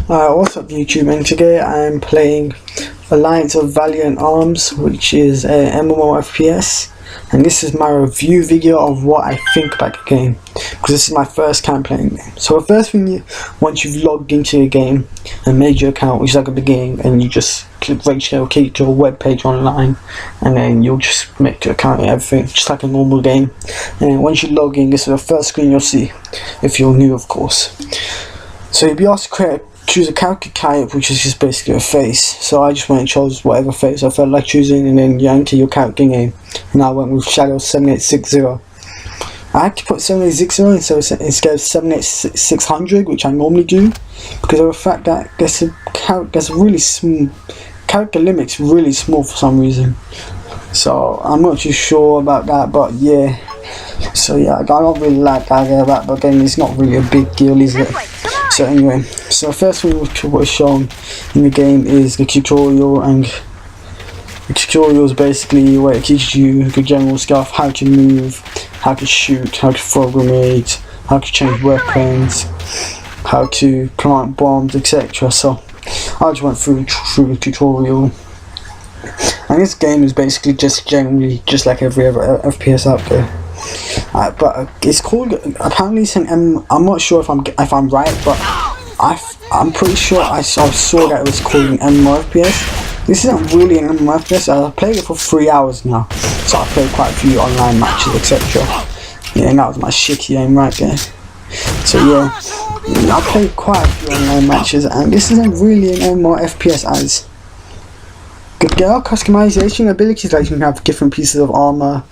What's up YouTube, and today I'm playing Alliance of Valliant Arms, which is a MMO FPS, and this is my review video of what I think about the game, because this is my first time playing the game. So the first thing, once you've logged into your game and made your account, which is like the beginning, and you just click register, click to a web page online, and then you'll just make your account and everything, just like a normal game. And then once you log in, this is the first screen you'll see, if you're new of course. So you'll be asked to choose a character type, which is just basically a face. So I just went and chose whatever face I felt like choosing, and then you enter your character name. And I went with Shadow 7860. I had to put 7860 instead of 78600, which I normally do, because of the fact that there's a really small character limit's really small for some reason. So I'm not too sure about that, but yeah. So yeah, I don't really like that about, but again, it's not really a big deal, is it? So anyway, so first thing what is shown in the game is the tutorial, and the tutorial is basically where it teaches you the general stuff: how to move, how to shoot, how to throw grenades, how to change weapons, how to plant bombs, etc. So I just went through the tutorial, and this game is basically just generally just like every other FPS out there. But it's called, apparently it's an I'm not sure if I'm right, but I'm pretty sure I saw that it was called an MMORPG. This isn't really an MMORPG. I've played it for 3 hours now, so I've played quite a few online matches, etc. Yeah, and that was my shitty aim right there. So yeah, I've played quite a few online matches, and this isn't really an MMORPG as there are customization abilities, like you can have different pieces of armor,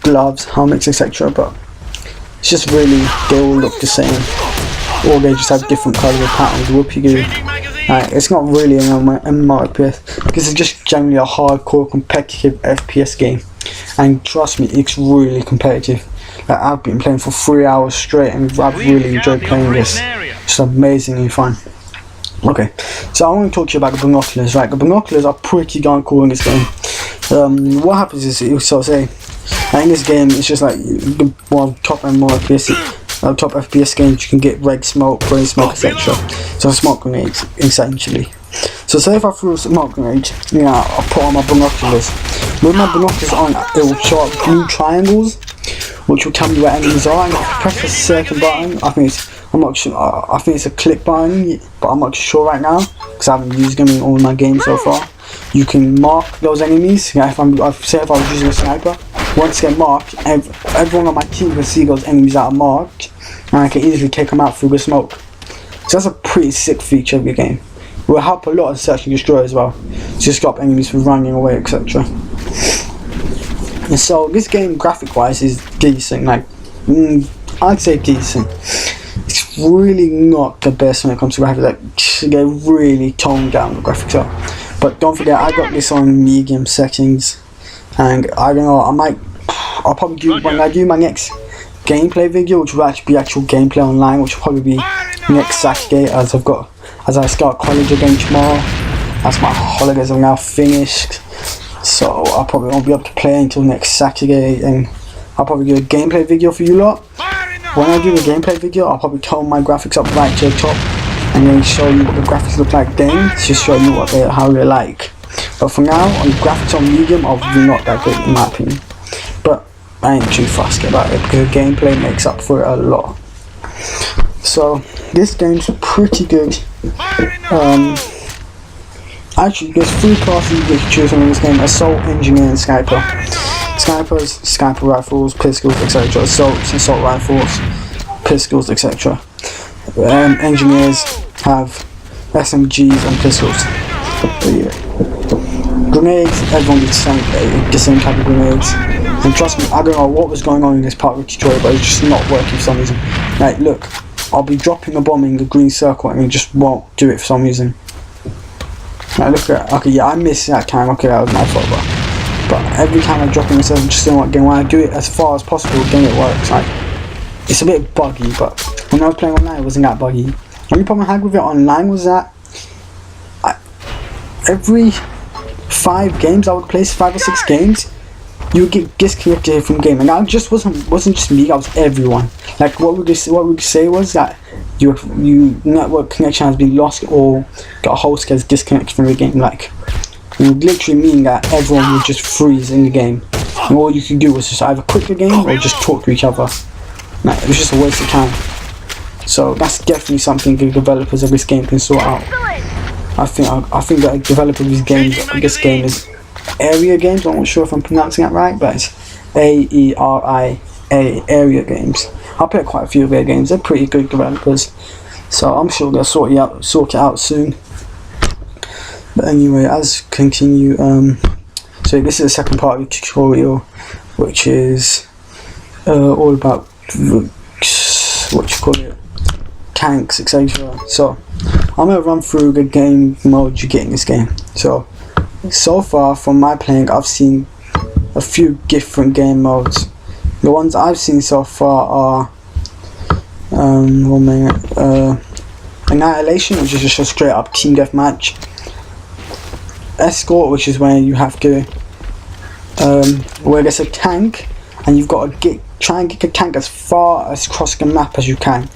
gloves, helmets, etc. But it's just really, they all look the same, or they just have different colours or patterns. Whoopie-doo. It's not really an MMORPG. This is just generally a hardcore competitive FPS game, and trust me, it's really competitive. Like, I've been playing for 3 hours straight, and I've really enjoyed playing this. It's amazingly fun. Okay, so I want to talk to you about the binoculars. Right, the binoculars are pretty darn cool in this game. What happens is, so say, in this game, it's just like top FPS games. You can get red smoke, green smoke, etc. So smoke grenades, essentially. So say if I threw a smoke grenade, I'll put on my binoculars. With my binoculars on, it will show up blue triangles, which will tell me where enemies are. And if I press a certain button, I'm not sure. I think it's a click button, but I'm not sure right now because I haven't used them in all my games so far. You can mark those enemies. If I was using a sniper, once they're marked, everyone on my team can see those enemies that are marked, and I can easily take them out through the smoke. So that's a pretty sick feature of your game. It will help a lot in search and destroy as well, to stop enemies from running away, etc. And so this game, graphic-wise, is decent. Like, I'd say decent. It's really not the best when it comes to graphics. Like, they're really toned down, the graphics are. But don't forget, I got this on medium settings, and I don't know, I'll probably do, when I do my next gameplay video, which will actually be actual gameplay online, which will probably be next Saturday, as I start college again tomorrow, as my holidays are now finished. So I probably won't be able to play until next Saturday, and I'll probably do a gameplay video for you lot. When I do the gameplay video, I'll probably tone my graphics up right to the top, and then show you what the graphics look like then, to show you how they're like. But for now, on the graphics on medium are really not that good in my opinion. But I ain't too fussed about it, because the gameplay makes up for it a lot. So this game's pretty good. Actually, there's 3 classes you can choose from in this game: Assault, Engineer, and Sniper. Snipers, sniper rifles, pistols, etc. Assault rifles, pistols, etc. Engineers have SMGs and pistols. But yeah. Grenades, everyone gets the same type of grenades. And trust me, I don't know what was going on in this part of the tutorial, but it's just not working for some reason. Like, look, I'll be dropping a bomb in the green circle and it just won't do it for some reason. Now look at that. Okay, yeah, I missed that time. Okay, that was my fault, but every time I drop in myself, I'm just not getting. When I do it as far as possible, then it works. Like, it's a bit buggy, but when I was playing online, it wasn't that buggy. The only problem I had with it online was that every 5 games I would play, 5 or 6 games, you would get disconnected from the game, and that just wasn't just me. That was everyone. Like what we could say was that your network connection has been lost, or got a host gets disconnected from the game. Like it would literally mean that everyone would just freeze in the game, and all you could do was just either quit the game or just talk to each other. Like it was just a waste of time. So that's definitely something the developers of this game can sort out. I think that the developer of this game is Area Games. I'm not sure if I'm pronouncing that right, but it's AERIA, Area Games. I played quite a few of their games. They're pretty good developers, so I'm sure they'll sort it out soon. But anyway, as continue. So this is the second part of the tutorial, which is all about tanks, etc. So I'm gonna run through the game mode you get in this game. So far from my playing, I've seen a few different game modes. The ones I've seen so far are Annihilation, which is just a straight up team deathmatch. Escort, which is where you have to where there's a tank and you've got to try and get the tank as far across the map as you can.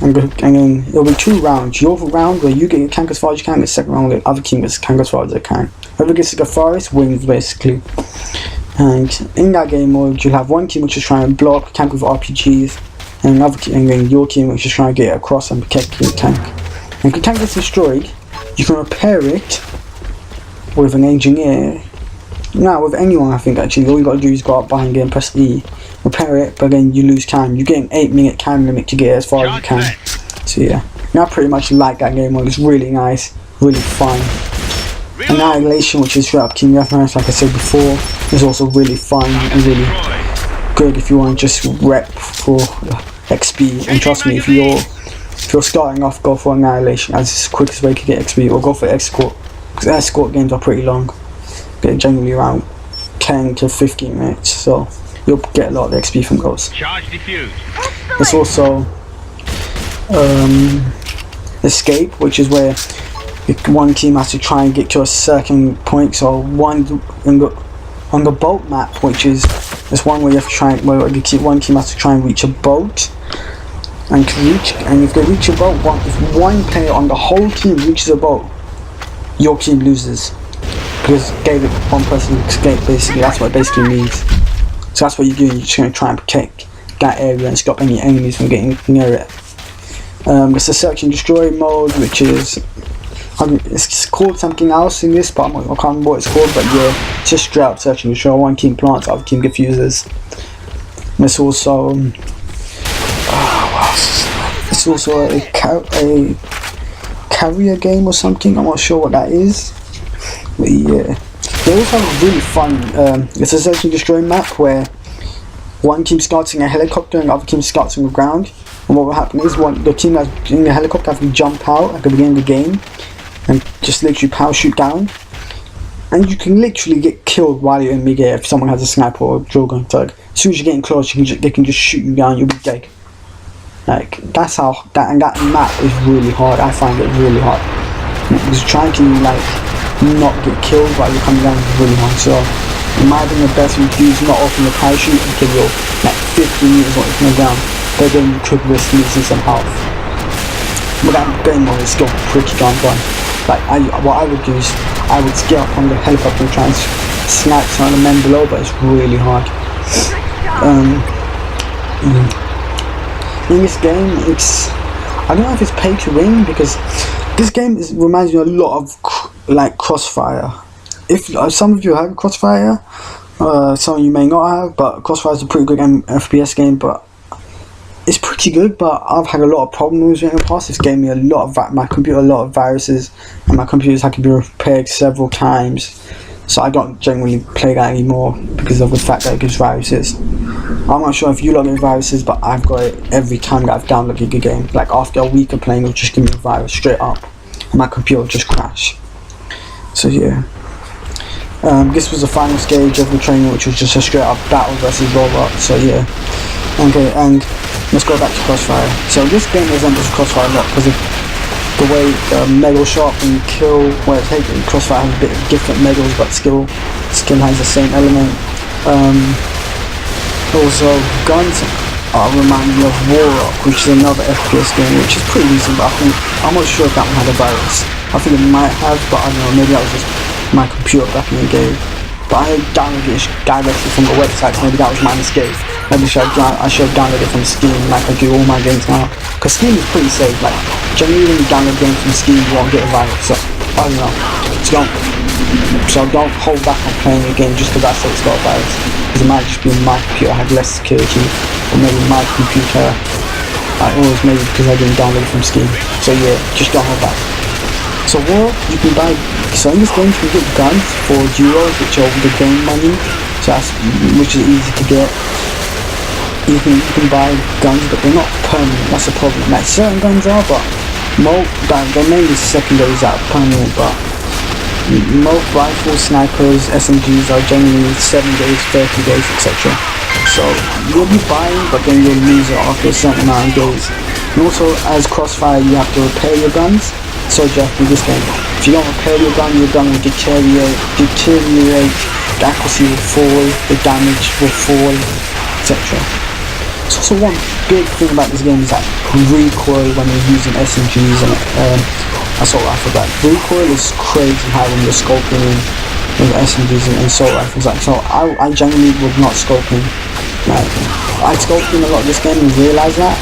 And then it'll be 2 rounds. Your round where you get your tank as far as you can, the second round where the other team gets the tank as far as they can. Whoever gets to the farthest wins, basically. And in that game mode, you'll have one team which is trying to blow up the tank with RPGs, and then your team which is trying to get across and protect your tank. And if the tank gets destroyed, you can repair it with an engineer. Now, with anyone, I think actually, all you gotta do is go up behind it and press E, repair it, but then you lose time. You get an 8-minute time limit to get as far as you can. So yeah, and I pretty much like that game mode. It's really nice, really fun. Annihilation, which is straight up team deathmatch, like I said before, is also really fun and really good if you want to just rep for XP. And trust me, if you're starting off, go for Annihilation as the quickest way to get XP, or go for Escort, because Escort games are pretty long. They're generally around 10 to 15 minutes, so you'll get a lot of XP from those. There's also Escape, which is where one team has to try and get to a certain point. So on the boat map, which is there's one where you have to try and one team has to try and reach a boat, and if they reach a boat, if one player on the whole team reaches a boat, your team loses. Because gave it one person to escape, basically. That's what it basically means. So that's what you're doing. You're just going to try and protect that area and stop any enemies from getting near it. It's a search and destroy mode, which is it's called something else in this, but I can't remember what it's called. But yeah, it's just straight up search and destroy. One team plants, other team diffuses. And it's also a carrier game or something. I'm not sure what that is. But yeah, they also have a really fun, it's a search and destroy map where one team starts in a helicopter and the other team starts on the ground. And what will happen is the team that's in the helicopter have to jump out at the beginning of the game and just literally parachute down. And you can literally get killed while you're in mid-air if someone has a sniper or a drill gun tug. As soon as you're getting close, they can just shoot you down, you'll be dead. Like, that's how, that map is really hard. I find it really hard. Because trying to, like, not get killed while you're coming down is really hard. So it might have been the best thing to do is not open the parachute until you're like 50 meters away from the ground, but then you could risk losing some health. But that game mode is still pretty darn fun. Like what I would do is I would get up on the helicopter and try and snipe some of the men below, but it's really hard. In this game, I don't know if it's pay to win, because this game reminds me a lot of like Crossfire. If some of you have Crossfire, some of you may not have, but Crossfire is a pretty good FPS game, but it's pretty good. But I've had a lot of problems with it in the past. It's gave me my computer a lot of viruses, and my computer's had to be repaired several times. So I don't generally play that anymore because of the fact that it gives viruses. I'm not sure if you lot get viruses, but I've got it every time that I've downloaded a game. Like after a week of playing, it'll just give me a virus straight up, and my computer will just crash. So yeah, this was the final stage of the training, which was just a straight up battle versus robot. So yeah, okay, and let's go back to Crossfire. So this game resembles Crossfire a lot because of the way the medal shot and kill, where it's taken. Crossfire has a bit of different medals, but skill has the same element. Also, guns remind me of War Rock, which is another FPS game, which is pretty decent, but I'm not sure if that one had a virus. I think it might have, but I don't know, maybe that was just my computer back in the day. But I downloaded it directly from the website, so maybe that was my mistake. Maybe I should have downloaded it from Steam, like I do all my games now. Because Steam is pretty safe, like, generally when you download games from Steam, you won't get a virus, so, I don't know. So don't hold back on playing a game just because I say it's got a virus. Because it might just be my computer had less security, or maybe my computer, or maybe because I didn't download it from Steam. So yeah, just don't hold back. So War, you can buy, so in this game you can get guns for euros, which are the game money, so which is easy to get. You can buy guns, but they're not permanent, that's the problem. Like certain guns are, but they're mainly secondaries that are permanent, but most rifles, snipers, SMGs are generally 7 days, 30 days, etc. So you'll be buying, but then you'll lose it after a certain amount of days. And also, as Crossfire, you have to repair your guns. So just in this game, if you don't repair your gun will deteriorate, the accuracy will fall, the damage will fall, etc. So also one big thing about this game is that recoil when you're using SMGs and assault rifles. Like recoil is crazy high when you're scoping in with SMGs and assault rifles. Like, so I generally would not scope in. Like I scoped in a lot of this game and realised that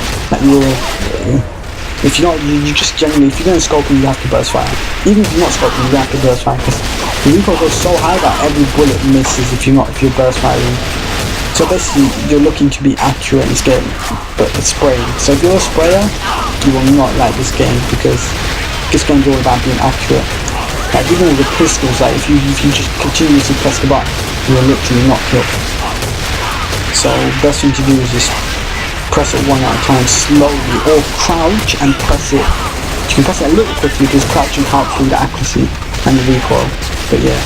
if you're not, you just generally, if you're going to scope in, you have to burst fire. Even if you're not scoping, you have to burst fire because the recoil goes so high that every bullet misses if you're burst firing. So basically, you're looking to be accurate in this game, but it's spraying. So if you're a sprayer, you will not like this game because this game's all about being accurate. Like even with the pistols, like if you just continuously press the button, you will literally not kill. So best thing to do is just press it one at a time slowly, or crouch and press it. You can press it a little quickly because crouching helps with the accuracy and the recoil. But yeah.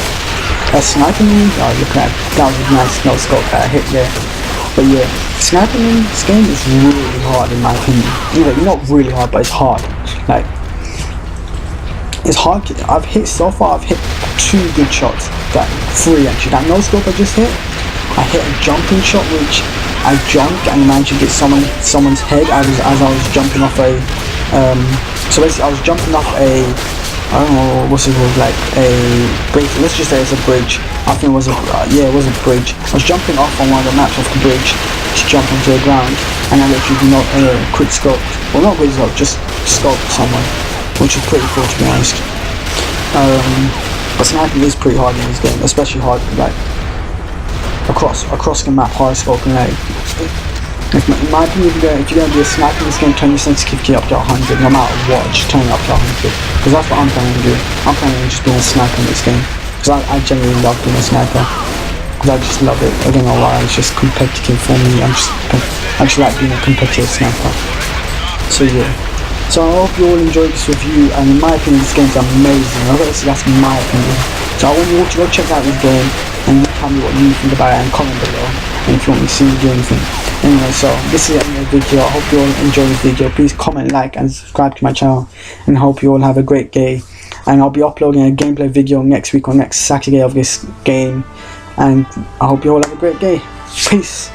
Sniping, oh look at that, that was a nice no scope that I hit there. But yeah, sniping in this game is really hard in my opinion. Not really hard, but it's hard. Like, it's hard. I've hit 2 good shots, like 3 actually. That no scope I just hit, I hit a jumping shot which I jumped and managed to get someone's head as I was jumping off a, so basically I was jumping off a, I don't know what's it called, like a bridge. Let's just say it's a bridge. I think it was it was a bridge. I was jumping off on one of the maps off the bridge to jump onto the ground, and I literally quick scope. Well, not quick scope, just scope someone, which is pretty cool to be honest. But sniping is pretty hard in this game, especially hard like across the map, hard scoping. Like, in my opinion, if you're going to be a sniper in this game, turn your sensitivity up to 100, no matter what, just turn it up to 100. Because that's what I'm planning to do. I'm planning on just being a sniper in this game. Because I genuinely love being a sniper. Because I just love it. I don't know why, it's just competitive for me. I just like being a competitive sniper. So yeah. So I hope you all enjoyed this review, and in my opinion, this game's amazing. Obviously, that's my opinion. So I want you all to go check out this game, and tell me what you think about it, and comment below. And if you want me to see me do anything. Anyway, so this is the end of the video. I hope you all enjoy this video. Please comment, like and subscribe to my channel, and hope you all have a great day. And I'll be uploading a gameplay video next week or next Saturday of this game, and I hope you all have a great day. Peace.